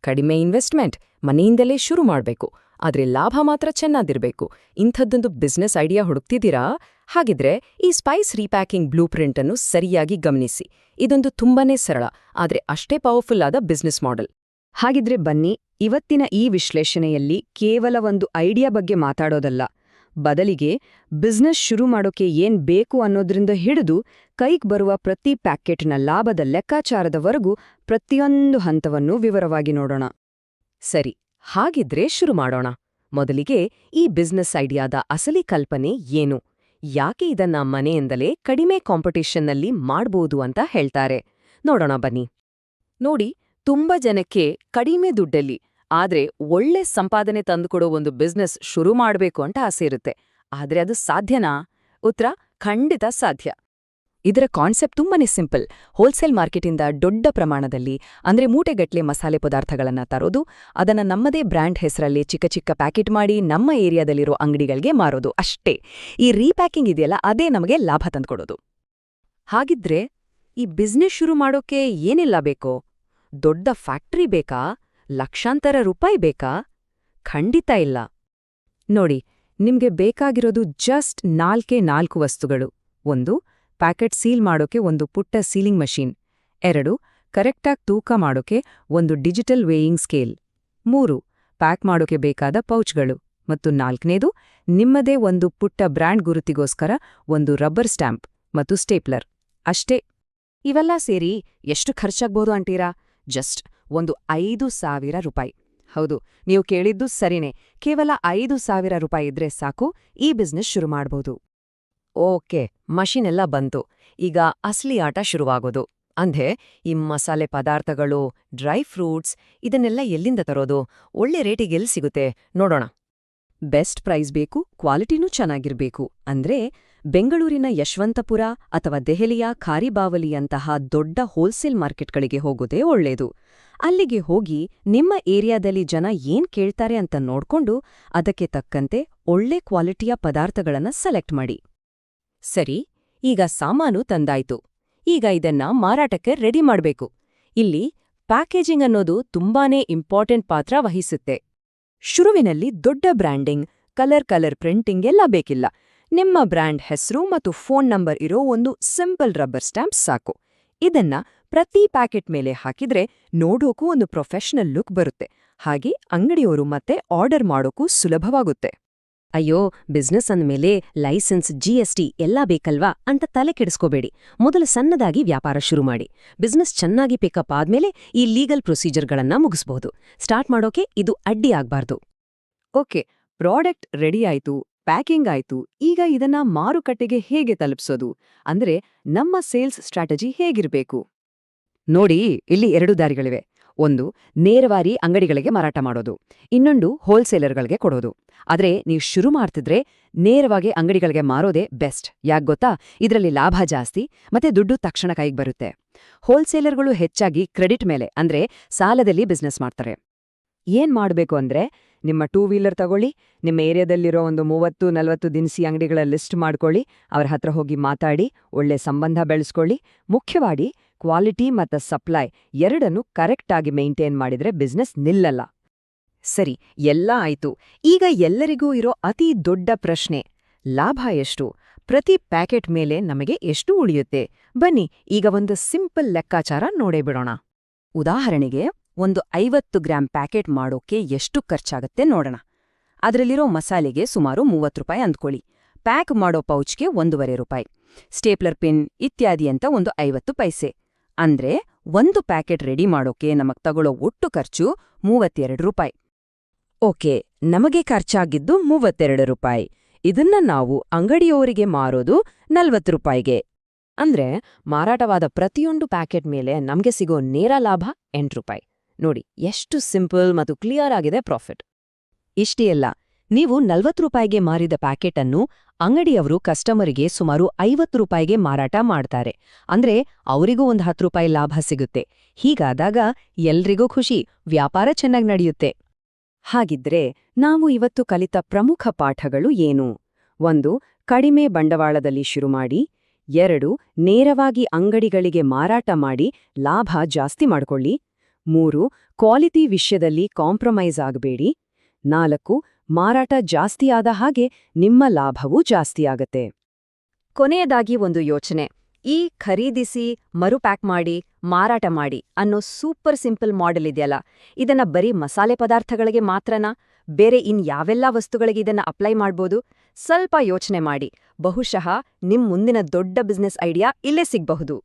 ಕಡಿಮೆ ಇನ್ವೆಸ್ಟ್ಮೆಂಟ್, ಮನೆಯಿಂದಲೇ ಶುರು ಮಾಡ್ಬೇಕು, ಆದ್ರೆ ಲಾಭ ಮಾತ್ರ ಚೆನ್ನಾಗಿರ್ಬೇಕು. ಇಂಥದ್ದೊಂದು ಬಿಸ್ನೆಸ್ ಐಡಿಯಾ ಹುಡುಕ್ತಿದ್ದೀರಾ? ಹಾಗಿದ್ರೆ ಈ ಸ್ಪೈಸ್ ರೀಪ್ಯಾಕಿಂಗ್ ಬ್ಲೂ ಪ್ರಿಂಟ್ ಅನ್ನು ಸರಿಯಾಗಿ ಗಮನಿಸಿ. ಇದೊಂದು ತುಂಬಾನೇ ಸರಳ ಆದ್ರೆ ಅಷ್ಟೇ ಪವರ್ಫುಲ್ ಆದ ಬಿಸ್ನೆಸ್ ಮಾಡೆಲ್. ಹಾಗಿದ್ರೆ ಬನ್ನಿ, ಇವತ್ತಿನ ಈ ವಿಶ್ಲೇಷಣೆಯಲ್ಲಿ ಕೇವಲ ಒಂದು ಐಡಿಯಾ ಬಗ್ಗೆ ಮಾತಾಡೋದಲ್ಲ, ಬದಲಿಗೆ ಬಿಸ್ನೆಸ್ ಶುರು ಮಾಡೋಕೆ ಏನ್ ಬೇಕು ಅನ್ನೋದ್ರಿಂದ ಹಿಡಿದು ಕೈಗ್ ಬರುವ ಪ್ರತಿ ಪ್ಯಾಕೆಟ್ನ ಲಾಭದ ಲೆಕ್ಕಾಚಾರದವರೆಗೂ ಪ್ರತಿಯೊಂದು ಹಂತವನ್ನೂ ವಿವರವಾಗಿ ನೋಡೋಣ. ಸರಿ, ಹಾಗಿದ್ರೆ ಶುರು ಮಾಡೋಣ. ಮೊದಲಿಗೆ ಈ ಬಿಸ್ನೆಸ್ ಐಡಿಯಾದ ಅಸಲಿ ಕಲ್ಪನೆ ಏನು? ಯಾಕೆ ಇದನ್ನ ಮನೆಯಿಂದಲೇ ಕಡಿಮೆ ಕಾಂಪಿಟೇಷನ್ನಲ್ಲಿ ಮಾಡ್ಬೋದು ಅಂತ ಹೇಳ್ತಾರೆ? ನೋಡೋಣ ಬನ್ನಿ. ನೋಡಿ, ತುಂಬಾ ಜನಕ್ಕೆ ಕಡಿಮೆ ದುಡ್ಡಲ್ಲಿ ಆದ್ರೆ ಒಳ್ಳೆ ಸಂಪಾದನೆ ತಂದುಕೊಡೋ ಒಂದು ಬಿಸ್ನೆಸ್ ಶುರು ಮಾಡ್ಬೇಕು ಅಂತ ಆಸೆ ಇರುತ್ತೆ. ಆದ್ರೆ ಅದು ಸಾಧ್ಯನಾ? ಉತ್ತರ ಖಂಡಿತ ಸಾಧ್ಯ. ಇದರ ಕಾನ್ಸೆಪ್ಟ್ ತುಂಬಾನೇ ಸಿಂಪಲ್. ಹೋಲ್ಸೇಲ್ ಮಾರ್ಕೆಟಿಂದ ದೊಡ್ಡ ಪ್ರಮಾಣದಲ್ಲಿ ಅಂದ್ರೆ ಮೂಟೆಗಟ್ಲೆ ಮಸಾಲೆ ಪದಾರ್ಥಗಳನ್ನ ತರೋದು, ಅದನ್ನ ನಮ್ಮದೇ ಬ್ರ್ಯಾಂಡ್ ಹೆಸರಲ್ಲಿ ಚಿಕ್ಕ ಚಿಕ್ಕ ಪ್ಯಾಕೆಟ್ ಮಾಡಿ ನಮ್ಮ ಏರಿಯಾದಲ್ಲಿರೋ ಅಂಗಡಿಗಳಿಗೆ ಮಾರೋದು ಅಷ್ಟೇ. ಈ ರೀಪ್ಯಾಕಿಂಗ್ ಇದೆಯಲ್ಲ, ಅದೇ ನಮಗೆ ಲಾಭ ತಂದ್ಕೊಡೋದು. ಹಾಗಿದ್ರೆ ಈ ಬಿಸ್ನೆಸ್ ಶುರು ಮಾಡೋಕೆ ಏನೆಲ್ಲ ಬೇಕೋ? ದೊಡ್ಡ ಫ್ಯಾಕ್ಟರಿ ಬೇಕಾ? ಲಕ್ಷಾಂತರ ರೂಪಾಯಿ ಬೇಕಾ? ಖಂಡಿತ ಇಲ್ಲ. ನೋಡಿ, ನಿಮ್ಗೆ ಬೇಕಾಗಿರೋದು ಜಸ್ಟ್ 4 ವಸ್ತುಗಳು. 1. ಪ್ಯಾಕೆಟ್ ಸೀಲ್ ಮಾಡೋಕೆ ಒಂದು ಪುಟ್ಟ ಸೀಲಿಂಗ್ ಮಷೀನ್. 2. ಕರೆಕ್ಟಾಗಿ ತೂಕ ಮಾಡೋಕೆ ಒಂದು ಡಿಜಿಟಲ್ ವೇಯಿಂಗ್ ಸ್ಕೇಲ್. 3. ಪ್ಯಾಕ್ ಮಾಡೋಕೆ ಬೇಕಾದ ಪೌಚ್ಗಳು. ಮತ್ತು 4ನೇದು, ನಿಮ್ಮದೇ ಒಂದು ಪುಟ್ಟ ಬ್ರ್ಯಾಂಡ್ ಗುರುತಿಗೋಸ್ಕರ ಒಂದು ರಬ್ಬರ್ ಸ್ಟ್ಯಾಂಪ್ ಮತ್ತು ಸ್ಟೇಪ್ಲರ್. ಅಷ್ಟೇ. ಇವೆಲ್ಲ ಸೇರಿ ಎಷ್ಟು ಖರ್ಚಾಗ್ಬೋದು ಅಂತೀರಾ? ಜಸ್ಟ್ ಒಂದು 5,000 ರೂಪಾಯಿ. ಹೌದು, ನೀವು ಕೇಳಿದ್ದು ಸರಿನೇ. ಕೇವಲ 5,000 ರೂಪಾಯಿ ಇದ್ರೆ ಸಾಕು, ಈ ಬಿಸ್ನೆಸ್ ಶುರು ಮಾಡ್ಬೋದು. ಓಕೆ, ಮಷೀನ್ ಎಲ್ಲ ಬಂತು. ಈಗ ಅಸಲಿ ಆಟ ಶುರುವಾಗೋದು. ಅಂದ್ಹೆ ಈ ಮಸಾಲೆ ಪದಾರ್ಥಗಳು, ಡ್ರೈ ಫ್ರೂಟ್ಸ್ ಇದನ್ನೆಲ್ಲ ಎಲ್ಲಿಂದ ತರೋದು? ಒಳ್ಳೆ ರೇಟಿಗೆ ಎಲ್ಲಿ ಸಿಗುತ್ತೆ ನೋಡೋಣ. ಬೆಸ್ಟ್ ಪ್ರೈಸ್ ಬೇಕು, ಕ್ವಾಲಿಟಿನೂ ಚೆನ್ನಾಗಿರ್ಬೇಕು. ಅಂದ್ರೆ ಬೆಂಗಳೂರಿನ ಯಶವಂತಪುರ ಅಥವಾ ದೆಹಲಿಯ ಖಾರಿಬಾವಲಿಯಂತಹ ದೊಡ್ಡ ಹೋಲ್ಸೇಲ್ ಮಾರ್ಕೆಟ್ಗಳಿಗೆ ಹೋಗೋದೇ ಒಳ್ಳೇದು. ಅಲ್ಲಿಗೆ ಹೋಗಿ ನಿಮ್ಮ ಏರಿಯಾದಲ್ಲಿ ಜನ ಏನ್ ಕೇಳ್ತಾರೆ ಅಂತ ನೋಡ್ಕೊಂಡು ಅದಕ್ಕೆ ತಕ್ಕಂತೆ ಒಳ್ಳೆ ಕ್ವಾಲಿಟಿಯ ಪದಾರ್ಥಗಳನ್ನ ಸೆಲೆಕ್ಟ್ ಮಾಡಿ. ಸರಿ, ಈಗ ಸಾಮಾನು ತಂದಾಯ್ತು. ಈಗ ಇದನ್ನ ಮಾರಾಟಕ್ಕೆ ರೆಡಿ ಮಾಡ್ಬೇಕು. ಇಲ್ಲಿ ಪ್ಯಾಕೇಜಿಂಗ್ ಅನ್ನೋದು ತುಂಬಾನೇ ಇಂಪಾರ್ಟೆಂಟ್ ಪಾತ್ರ ವಹಿಸುತ್ತೆ. ಶುರುವಿನಲ್ಲಿ ದೊಡ್ಡ ಬ್ರ್ಯಾಂಡಿಂಗ್, ಕಲರ್ ಪ್ರಿಂಟಿಂಗ್ ಎಲ್ಲ ಬೇಕಿಲ್ಲ. ನಿಮ್ಮ ಬ್ರ್ಯಾಂಡ್ ಹೆಸರು ಮತ್ತು ಫೋನ್ ನಂಬರ್ ಇರೋ ಒಂದು ಸಿಂಪಲ್ ರಬ್ಬರ್ ಸ್ಟ್ಯಾಂಪ್ ಸಾಕು. ಇದನ್ನ ಪ್ರತಿ ಪ್ಯಾಕೆಟ್ ಮೇಲೆ ಹಾಕಿದ್ರೆ ನೋಡೋಕೂ ಒಂದು ಪ್ರೊಫೆಷನಲ್ ಲುಕ್ ಬರುತ್ತೆ. ಹಾಗೆ ಅಂಗಡಿಯವರು ಮತ್ತೆ ಆರ್ಡರ್ ಮಾಡೋಕೂ ಸುಲಭವಾಗುತ್ತೆ. ಅಯ್ಯೋ, ಬಿಸ್ನೆಸ್ ಅಂದ್ಮೇಲೆ ಲೈಸೆನ್ಸ್, GST ಎಲ್ಲ ಬೇಕಲ್ವಾ ಅಂತ ತಲೆ ಕೆಡಿಸ್ಕೋಬೇಡಿ. ಮೊದಲು ಸಣ್ಣದಾಗಿ ವ್ಯಾಪಾರ ಶುರು ಮಾಡಿ. ಬಿಸ್ನೆಸ್ ಚೆನ್ನಾಗಿ ಪಿಕಪ್ ಆದ್ಮೇಲೆ ಈ ಲೀಗಲ್ ಪ್ರೊಸೀಜರ್ಗಳನ್ನ ಮುಗಿಸ್ಬಹುದು. ಸ್ಟಾರ್ಟ್ ಮಾಡೋಕೆ ಇದು ಅಡ್ಡಿ ಆಗ್ಬಾರ್ದು. ಓಕೆ, ಪ್ರಾಡಕ್ಟ್ ರೆಡಿ ಆಯ್ತು, ಪ್ಯಾಕಿಂಗ್ ಆಯ್ತು. ಈಗ ಇದನ್ನ ಮಾರುಕಟ್ಟೆಗೆ ಹೇಗೆ ತಲುಪಿಸೋದು? ಅಂದ್ರೆ ನಮ್ಮ ಸೇಲ್ಸ್ ಸ್ಟ್ರಾಟಜಿ ಹೇಗಿರ್ಬೇಕು? ನೋಡಿ, ಇಲ್ಲಿ 2 ದಾರಿಗಳಿವೆ. ಒಂದು, ನೇರವಾಗಿ ಅಂಗಡಿಗಳಿಗೆ ಮಾರಾಟ ಮಾಡೋದು. ಇನ್ನೊಂದು, ಹೋಲ್ಸೇಲರ್ಗಳಿಗೆ ಕೊಡೋದು. ಆದ್ರೆ ನೀವು ಶುರು ಮಾಡ್ತಿದ್ರೆ ನೇರವಾಗಿ ಅಂಗಡಿಗಳಿಗೆ ಮಾರೋದೇ ಬೆಸ್ಟ್. ಯಾಕ್ ಗೊತ್ತಾ? ಇದರಲ್ಲಿ ಲಾಭ ಜಾಸ್ತಿ ಮತ್ತೆ ದುಡ್ಡು ತಕ್ಷಣ ಕೈಗೆ ಬರುತ್ತೆ. ಹೋಲ್ಸೇಲರ್ಗಳು ಹೆಚ್ಚಾಗಿ ಕ್ರೆಡಿಟ್ ಮೇಲೆ ಅಂದ್ರೆ ಸಾಲದಲ್ಲಿ ಬಿಸ್ನೆಸ್ ಮಾಡ್ತಾರೆ. ಏನ್ ಮಾಡ್ಬೇಕು ಅಂದ್ರೆ, ನಿಮ್ಮ 2 ವೀಲರ್ ತಗೊಳ್ಳಿ, ನಿಮ್ಮ ಏರಿಯಾದಲ್ಲಿರೋ ಒಂದು 30-40 ದಿನಸಿ ಅಂಗಡಿಗಳ ಲಿಸ್ಟ್ ಮಾಡ್ಕೊಳ್ಳಿ, ಅವ್ರ ಹತ್ರ ಹೋಗಿ ಮಾತಾಡಿ ಒಳ್ಳೆ ಸಂಬಂಧ ಬೆಳೆಸ್ಕೊಳ್ಳಿ. ಮುಖ್ಯವಾಗಿ ಕ್ವಾಲಿಟಿ ಮತ್ತು ಸಪ್ಲೈ ಎರಡನ್ನೂ ಕರೆಕ್ಟಾಗಿ ಮೇಂಟೈನ್ ಮಾಡಿದ್ರೆ ಬಿಸ್ನೆಸ್ ನಿಲ್ಲಲ್ಲ. ಸರಿ, ಎಲ್ಲ ಆಯ್ತು. ಈಗ ಎಲ್ಲರಿಗೂ ಇರೋ ಅತಿ ದೊಡ್ಡ ಪ್ರಶ್ನೆ, ಲಾಭ ಎಷ್ಟು? ಪ್ರತಿ ಪ್ಯಾಕೆಟ್ ಮೇಲೆ ನಮಗೆ ಎಷ್ಟು ಉಳಿಯುತ್ತೆ? ಬನ್ನಿ, ಈಗ ಒಂದು ಸಿಂಪಲ್ ಲೆಕ್ಕಾಚಾರ ನೋಡೇ ಬಿಡೋಣ. ಉದಾಹರಣೆಗೆ, ಒಂದು 50 ಗ್ರಾಂ ಪ್ಯಾಕೆಟ್ ಮಾಡೋಕೆ ಎಷ್ಟು ಖರ್ಚಾಗತ್ತೆ ನೋಡೋಣ. ಅದರಲ್ಲಿರೋ ಮಸಾಲೆಗೆ ಸುಮಾರು 30 ರೂಪಾಯಿ ಅಂದ್ಕೊಳ್ಳಿ. ಪ್ಯಾಕ್ ಮಾಡೋ ಪೌಚ್ಗೆ 1.5 ರೂಪಾಯಿ, ಸ್ಟೇಪ್ಲರ್ ಪಿನ್ ಇತ್ಯಾದಿ ಅಂತ ಒಂದು 50 ಪೈಸೆ. ಅಂದ್ರೆ ಒಂದು ಪ್ಯಾಕೆಟ್ ರೆಡಿ ಮಾಡೋಕೆ ನಮಗ್ ತಗೊಳ್ಳೋ ಒಟ್ಟು ಖರ್ಚು 32 ರೂಪಾಯಿ. ಓಕೆ, ನಮಗೆ ಖರ್ಚಾಗಿದ್ದು 32 ರೂಪಾಯಿ. ಇದನ್ನ ನಾವು ಅಂಗಡಿಯವರಿಗೆ ಮಾರೋದು 40 ರೂಪಾಯಿಗೆ. ಅಂದ್ರೆ ಮಾರಾಟವಾದ ಪ್ರತಿಯೊಂದು ಪ್ಯಾಕೆಟ್ ಮೇಲೆ ನಮ್ಗೆ ಸಿಗೋ ನೇರ ಲಾಭ 8 ರೂಪಾಯಿ. ನೋಡಿ, ಎಷ್ಟು ಸಿಂಪಲ್ ಮತ್ತು ಕ್ಲಿಯರ್ ಆಗಿದೆ ಪ್ರಾಫಿಟ್. ಇಷ್ಟೇ ಅಲ್ಲ, ನೀವು 40 ರೂಪಾಯಿಗೆ ಮಾರಿದ ಪ್ಯಾಕೆಟ್ ಅನ್ನು ಅಂಗಡಿಯವರು ಕಸ್ಟಮರಿಗೆ ಸುಮಾರು 50 ರೂಪಾಯಿಗೆ ಮಾರಾಟ ಮಾಡ್ತಾರೆ. ಅಂದ್ರೆ ಅವರಿಗೂ ಒಂದು 10 ರೂಪಾಯಿ ಲಾಭ ಸಿಗುತ್ತೆ. ಹೀಗಾದಾಗ ಎಲ್ರಿಗೂ ಖುಷಿ, ವ್ಯಾಪಾರ ಚೆನ್ನಾಗಿ ನಡೆಯುತ್ತೆ. ಹಾಗಿದ್ರೆ ನಾವು ಇವತ್ತು ಕಲಿತ ಪ್ರಮುಖ ಪಾಠಗಳು ಏನು? 1. ಕಡಿಮೆ ಬಂಡವಾಳದಲ್ಲಿ ಶುರು ಮಾಡಿ. 2. ನೇರವಾಗಿ ಅಂಗಡಿಗಳಿಗೆ ಮಾರಾಟ ಮಾಡಿ ಲಾಭ ಜಾಸ್ತಿ ಮಾಡ್ಕೊಳ್ಳಿ. 3 ಕ್ವಾಲಿಟಿ ವಿಷಯದಲ್ಲಿ ಕಾಂಪ್ರಮೈಸ್ ಆಗಬೇಡಿ. 4 ಮಾರಾಟ ಜಾಸ್ತಿಯಾದ ಹಾಗೆ ನಿಮ್ಮ ಲಾಭವೂ ಜಾಸ್ತಿಯಾಗತ್ತೆ. ಕೊನೆಯದಾಗಿ ಒಂದು ಯೋಚನೆ. ಈ ಖರೀದಿಸಿ ಮರುಪ್ಯಾಕ್ ಮಾಡಿ ಮಾರಾಟ ಮಾಡಿ ಅನ್ನೋ ಸೂಪರ್ ಸಿಂಪಲ್ ಮಾಡೆಲ್ ಇದೆಯಲ್ಲ, ಇದನ್ನ ಬರೀ ಮಸಾಲೆ ಪದಾರ್ಥಗಳಿಗೆ ಮಾತ್ರನಾ? ಬೇರೆ ಯಾವೆಲ್ಲ ವಸ್ತುಗಳಿಗೆ ಇದನ್ನ ಅಪ್ಲೈ ಮಾಡ್ಬೋದು? ಸ್ವಲ್ಪ ಯೋಚನೆ ಮಾಡಿ. ಬಹುಶಃ ನಿಮ್ ಮುಂದಿನ ದೊಡ್ಡ ಬಿಸ್ನೆಸ್ ಐಡಿಯಾ ಇಲ್ಲೇ ಸಿಗ್ಬಹುದು.